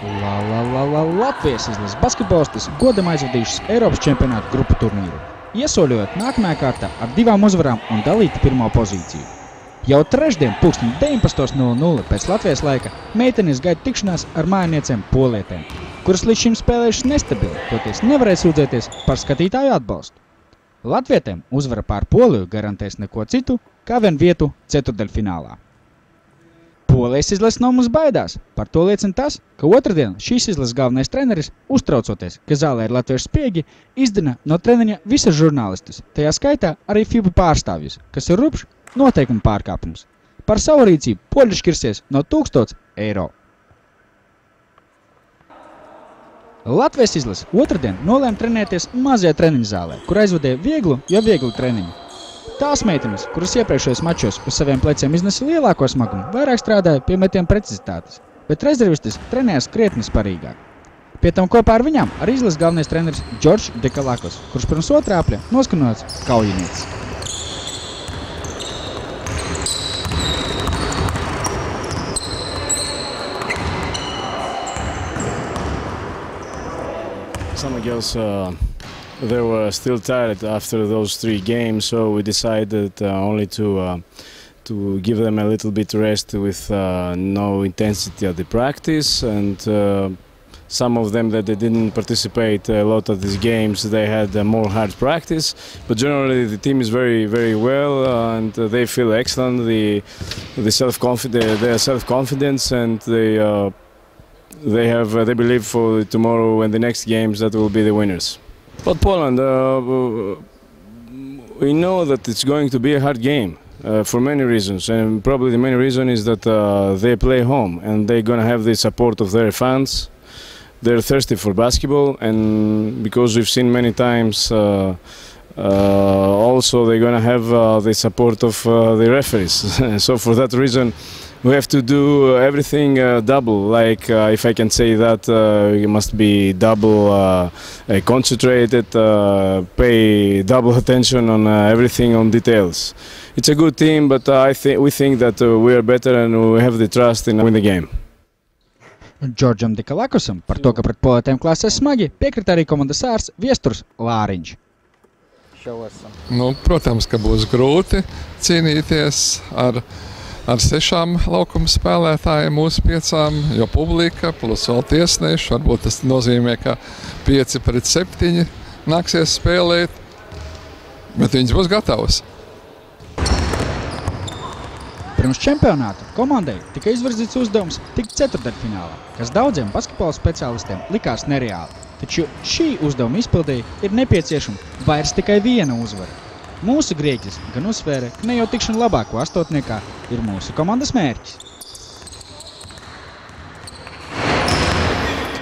Latvijas izlases basketbolistis godam aizvadījušas Eiropas čempionāta grupu turnīru, iesoļojot nākamajā kārtā ar 2 uzvarām un dalīti 1. pozīciju. Jau trešdien 19:00 pēc Latvijas laika meitenes gaida tikšanās ar mājiniecēm polietēm, kuras līdz šim spēlējušas nestabili, toties nevarēja sūdzēties par skatītāju atbalstu. Latvietēm uzvara pār Poliju garantēs neko citu, kā vien vietu ceturtdaļfinālā. Polijas izlases no mums baidās. Par to liecina tas, ka otrdien šīs izlases galvenais treneris, uztraucoties, ka zālē ir latviešu spiegi, izdina no treniņa visas žurnālistus, tajā skaitā arī FIBA pārstāvjus, kas ir rupšs noteikuma pārkāpums. Par savu rīcību poļi šķirsies no 1000 eiro. Latvijas izlase otrdien nolēma trenēties mazajā treniņu zālē, kur aizvadīja vieglu treniņu. Tās meitenes, kuras iepriekšējos mačos uz saviem pleciem iznesa lielāko smagumu, vairāk strādāja pie metienu precizitātes, bet rezervistis trenējās krietni sparīgāk. Pie tam kopā ar viņām arī izlases galvenais treneris Džordžs Dekalakos, kurš pirms otrā apļa noskanots kaujiniecis. San Miguel's they were still tired after those 3 games, so we decided only to give them a little bit rest with no intensity at the practice, and some of them that they didn't participate a lot of these games, they had more hard practice, but generally the team is very well, and they feel excellent. Their self-confidence, and they believe for tomorrow and the next games that will be the winners. But Poland, we know that it's going to be a hard game for many reasons, and probably the main reason is that they play home and they're going to have the support of their fans. They're thirsty for basketball, and because we've seen many times, also they're going to have the support of the referees. So for that reason, we have to do everything double, like if I can say that, you must be double concentrated, pay double attention on everything, on details. It's a good team, but we think that we are better and we have the trust in win the game. Džordžam Dekalakosam par to, ka pret polietēm klāsies smagi, piekrita arī komandas ārsts Viesturs Lāriņš. Protams, ka būs grūti cīnīties ar 6 laukuma spēlētājiem, mūsu 5, jo publika plus vēl tiesneši, varbūt tas nozīmē, ka 5 pret 7 nāksies spēlēt, bet viņas būs gatavas. Pirms čempionāta komandai tika izvirzīts uzdevums tikt ceturtdaļfinālā, kas daudziem basketbola speciālistiem likās nereāli, taču šī uzdevuma izpildēji ir nepieciešama vairs tikai viena uzvara. Mūsu grieķis gan uzsvēra, ka ne jau tikšana labāko astotniekā ir mūsu komandas mērķis.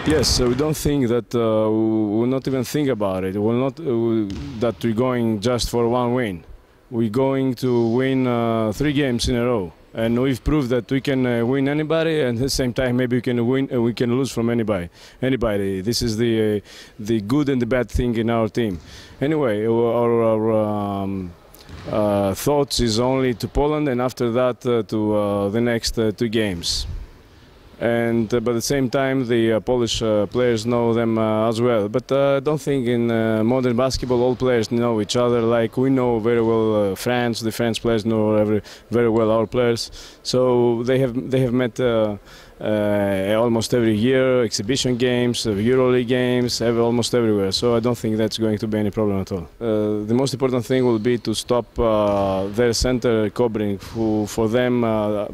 Yes, we don't think that, we will not even think about it. We're not that we're going just for 1 win. We're going to win 3 games in a row. And we've proved that we can win anybody, and at the same time maybe we can lose from anybody. This is the good and the bad thing in our team. Anyway, our thoughts is only to Poland, and after that to the next 2 games. And but at the same time the Polish players know them as well. But I don't think in modern basketball all players know each other like we know very well France. The French players know very well our players. So they have met almost every year, exhibition games, EuroLeague games, almost everywhere. So I don't think that's going to be any problem at all. The most important thing will be to stop their center Kobrin, who for them,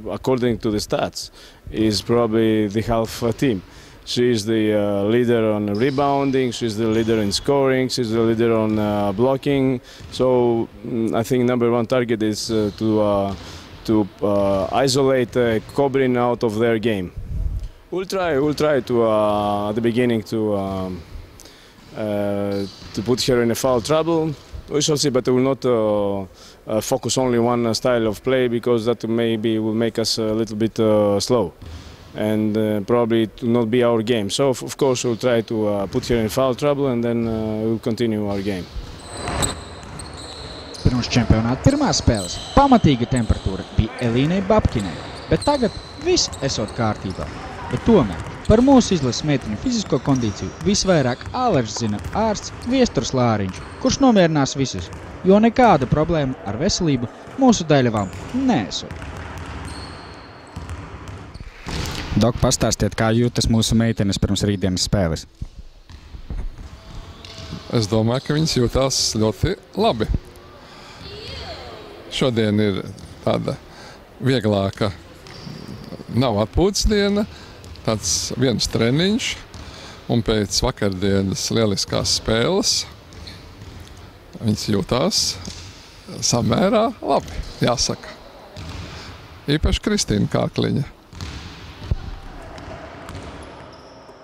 according to the stats, is probably the half team. She is the leader on rebounding, she's the leader in scoring, she's the leader on blocking. So I think number 1 target is to isolate Kobrin out of their game. We'll try to at the beginning to put her in a foul trouble. We shall see, but we will not focus only one style of play, because that maybe will make us a little bit slow, and probably it will not be our game. So of course we'll try to put her in foul trouble, and then we'll continue our game. Pirms čempionāta pirmās spēles pamatīga temperatūra bija Elīnai Babkinai, bet tagad viss esot kārtībā. Bet tomēr par mūsu izlases meiteņu fizisko kondīciju visvairāk āleši zina ārsts Viesturs Lāriņš, kurš nomierinās visus, jo nekāda problēma ar veselību mūsu daļavām neesot. Dok, pastāstiet, kā jūtas mūsu meitenes pirms rītdienas spēles? Es domāju, ka viņas jūtās ļoti labi. Šodien ir tāda vieglāka, nav atpūtas diena, tāds viens treniņš, un pēc vakardienas lieliskās spēles viņas jūtās samērā labi, jāsaka. Īpaši Kristīna Kārkliņa.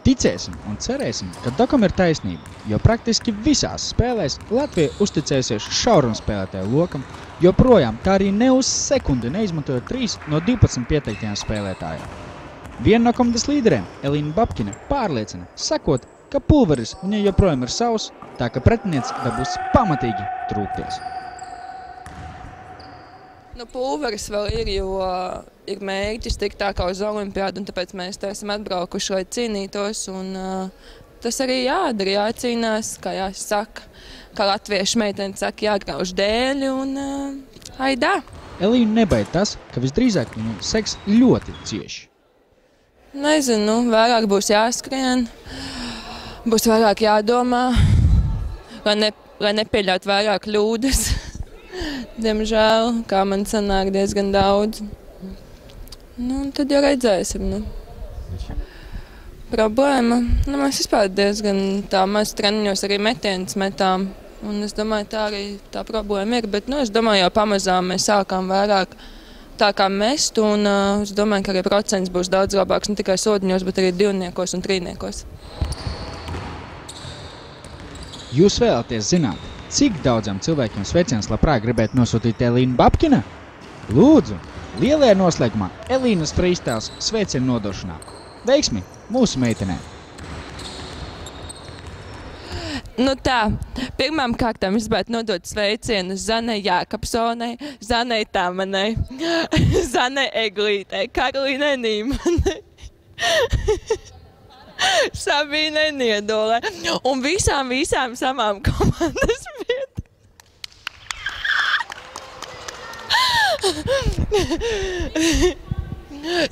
Ticēsim un cerēsim, ka Dokam ir taisnība, jo praktiski visās spēlēs Latvija uzticēsies šauram spēlētāju lokam, joprojām tā arī ne uz sekundi neizmantoja 3 no 12 pieteiktajām spēlētājām. Viena no komandas līderiem, Elīna Babkina, pārliecina, sakot, ka pulveris viņai joprojām ir savs, tā ka pretinieks dabūs pamatīgi trūkties. Nu, pulveris vēl ir, jo ir mērķis tikt tā kā uz olimpiādu, un tāpēc mēs te esam atbraukuši, lai cīnītos, un tas arī jādara, jācīnās, kā jāsaka, kā latviešu meiteni saka, jāgrauž dēļi, un aidā. Elīnu nebaid tas, ka visdrīzāk viņu seks ļoti cieši. Nezinu, vairāk būs jāskrien, būs vairāk jādomā, lai nepieļaut vairāk kļūdas. Diemžēl, kā man sanāk diezgan daudz. Nu, tad jau redzēsim. Nu. Problēma. Nu, mēs vispār diezgan tā maz treniņos arī metienus metām. Un es domāju, tā arī tā problēma ir. Bet, nu, es domāju, jau pamazām mēs sākām vairāk tā kā mest. Un es domāju, ka arī procents būs daudz labāks ne tikai sodiņos, bet arī divniekos un trīniekos. Jūs vēlaties zināt, cik daudzam cilvēkiem sveiciens labprāt gribētu nosūtīt Elīna Babkina? Lūdzu, lielajā noslēgumā Elīnas freestyles sveicienu nodošanā. Veiksmi mūsu meitenēm! Nu tā, pirmām kārtām es gribētu nodot sveicienu Zanai Jākapsonai, Zanai Tamanai, Zanai Eglītei, Karolīnai Nīmanai, Sabīnai Niedolē un visām samām komandas vietām.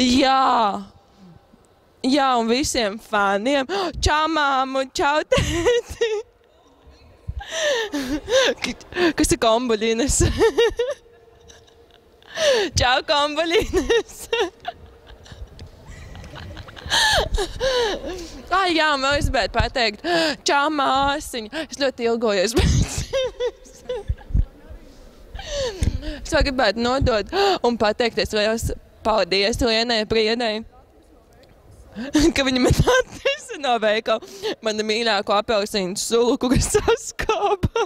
Jā, un visiem faniem. Čau, māmu, čau, tēti. Kas ir kombuļīnes? Čau, kombuļīnes. Jā, un vēl es gribētu pateikt, čau, māsiņa. Es ļoti ilgojos, bet es vēl gribētu nodot un pateikties liels paldies Lienai Priedai, ka viņa man atvesa no veikala manu mīļāko apelsīnu sulu, kuras saskāpa.